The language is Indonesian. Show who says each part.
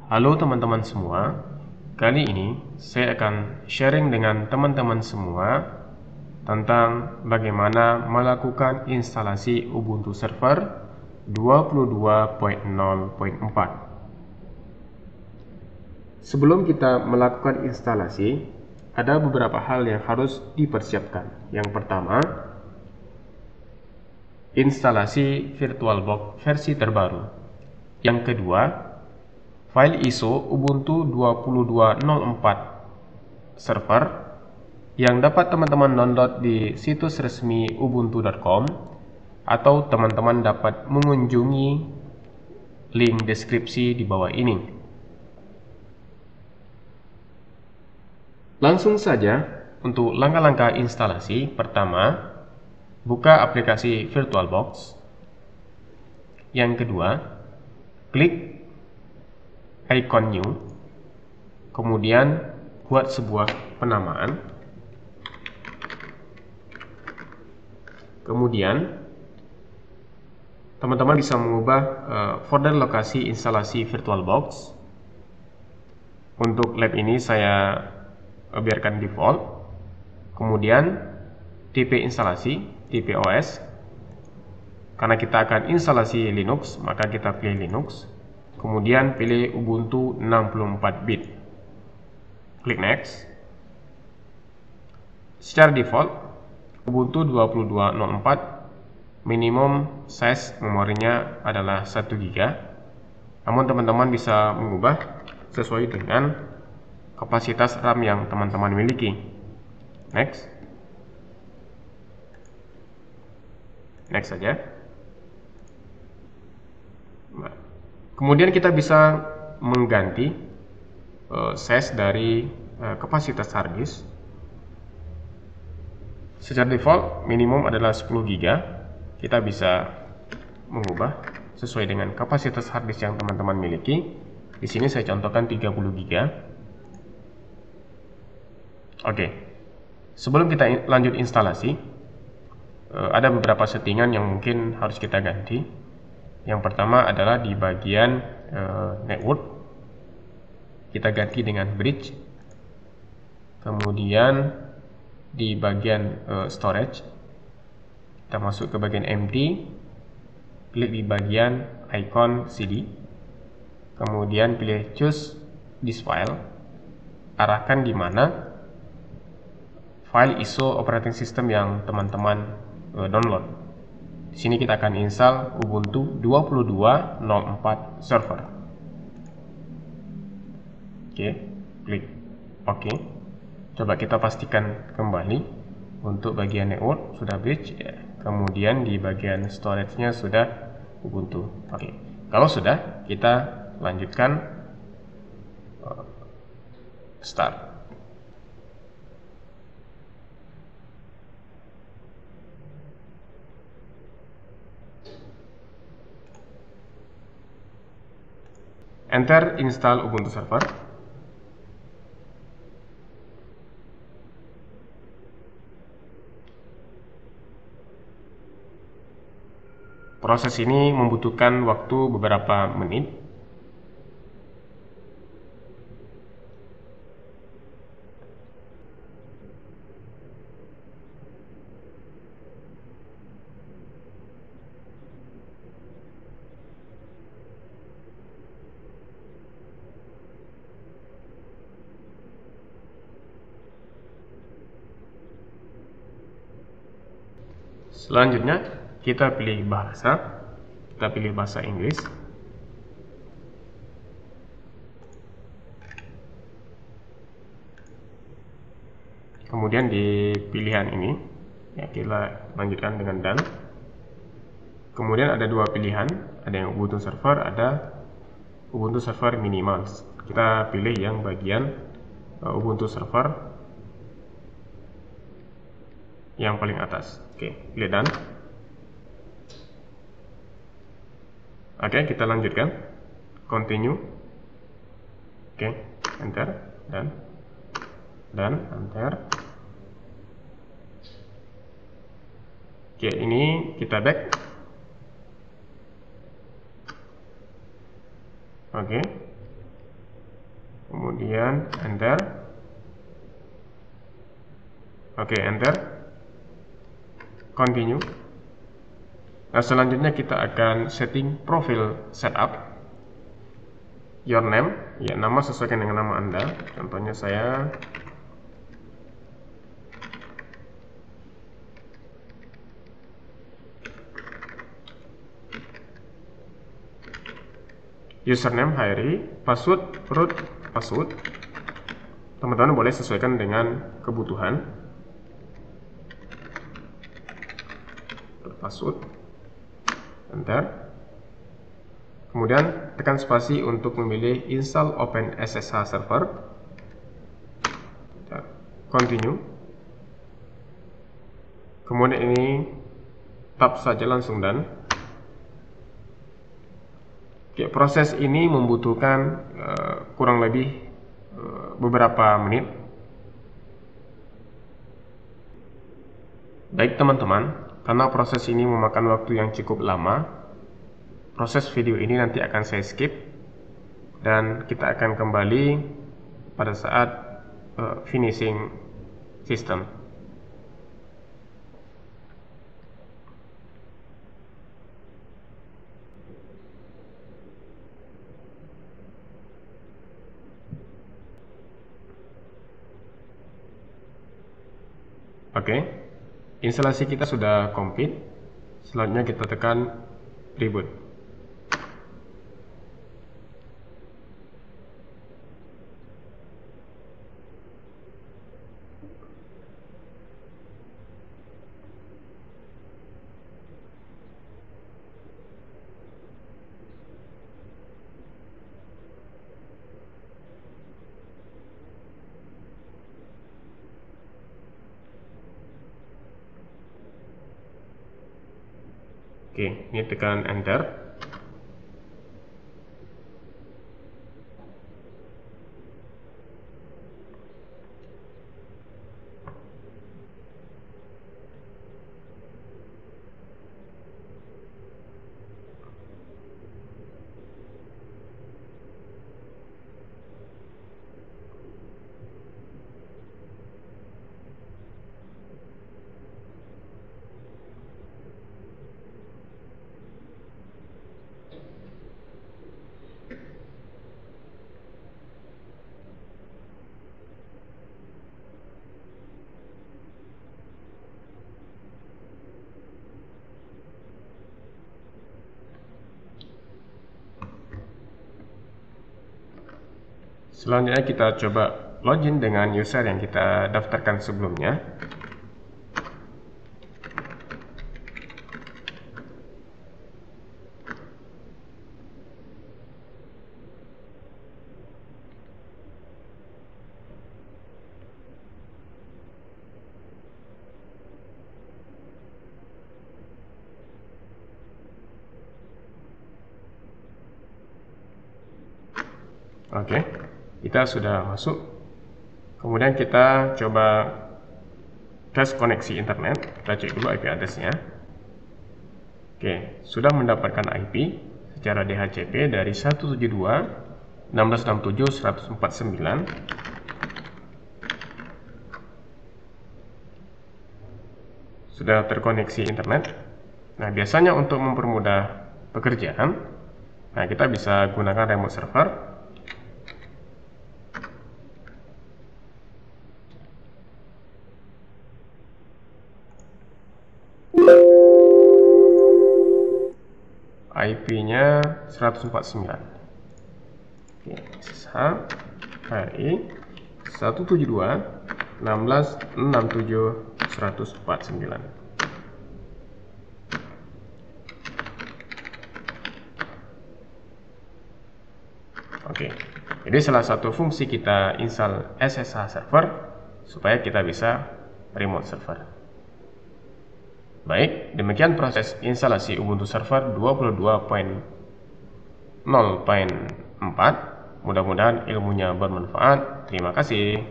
Speaker 1: Halo teman-teman semua, kali ini saya akan sharing dengan teman-teman semua tentang bagaimana melakukan instalasi Ubuntu Server 22.0.4. Sebelum kita melakukan instalasi, ada beberapa hal yang harus dipersiapkan. Yang pertama, instalasi VirtualBox versi terbaru. Yang kedua, file ISO Ubuntu 22.04 server yang dapat teman-teman download di situs resmi ubuntu.com atau teman-teman dapat mengunjungi link deskripsi di bawah ini. Langsung saja untuk langkah-langkah instalasi. Pertama, buka aplikasi VirtualBox. Yang kedua, klik icon new, kemudian buat sebuah penamaan, kemudian teman-teman bisa mengubah folder lokasi instalasi VirtualBox. Untuk lab ini saya biarkan default, kemudian tipe instalasi, tipe OS. Karena kita akan instalasi Linux, maka kita pilih Linux. Kemudian pilih Ubuntu 64 bit. Klik next. Secara default, Ubuntu 22.04 minimum size memorinya adalah 1 GB. Namun teman-teman bisa mengubah sesuai dengan kapasitas RAM yang teman-teman miliki. Next. Next saja. Kemudian kita bisa mengganti size dari kapasitas hard disk. Secara default minimum adalah 10 GB. Kita bisa mengubah sesuai dengan kapasitas hard disk yang teman-teman miliki. Di sini saya contohkan 30 GB. Oke. Sebelum kita lanjut instalasi, ada beberapa settingan yang mungkin harus kita ganti. Yang pertama adalah di bagian network, kita ganti dengan bridge. Kemudian di bagian storage, kita masuk ke bagian empty, klik di bagian icon CD, kemudian pilih choose this file, arahkan di mana file ISO operating system yang teman-teman download. Di sini kita akan install Ubuntu 22.04 server. Oke, klik OK. Coba kita pastikan kembali untuk bagian network sudah bridge, ya. Kemudian di bagian storage-nya sudah Ubuntu. Oke. Kalau sudah, kita lanjutkan start. Enter install Ubuntu server. Proses ini membutuhkan waktu beberapa menit. Selanjutnya kita pilih bahasa, kita pilih bahasa Inggris. Kemudian di pilihan ini, ya, kita lanjutkan dengan done. Kemudian ada dua pilihan, ada yang Ubuntu server, ada Ubuntu server minimal. Kita pilih yang bagian Ubuntu server yang paling atas. Oke, pilih done. Oke, kita lanjutkan. Continue. Oke, enter, dan enter. Oke, ini kita back. Oke. kemudian enter. Oke, enter, continue. Nah, selanjutnya kita akan setting profil setup. Your name, ya, nama sesuaikan dengan nama Anda. Contohnya saya username Hairi, password root password. Teman-teman boleh sesuaikan dengan kebutuhan. Password, enter. Kemudian tekan spasi untuk memilih install Open SSH Server. Continue. Kemudian ini tap saja langsung done. Oke, proses ini membutuhkan kurang lebih beberapa menit. Baik teman-teman, karena proses ini memakan waktu yang cukup lama, proses video ini nanti akan saya skip dan kita akan kembali pada saat finishing system. Oke, instalasi kita sudah complete. Selanjutnya kita tekan reboot. Oke, ini tekan enter. Selanjutnya kita coba login dengan user yang kita daftarkan sebelumnya. Oke, kita sudah masuk. Kemudian kita coba tes koneksi internet. Kita cek dulu IP address-nya. Oke, sudah mendapatkan IP secara DHCP dari 172.1667.149. Sudah terkoneksi internet. Nah, biasanya untuk mempermudah pekerjaan, nah kita bisa gunakan remote server. IP-nya 149. Oke, SSH HRI 172.1667.149. Oke, jadi salah satu fungsi kita install SSH server supaya kita bisa remote server. Baik, demikian proses instalasi Ubuntu Server 22.0.4. Mudah-mudahan ilmunya bermanfaat. Terima kasih.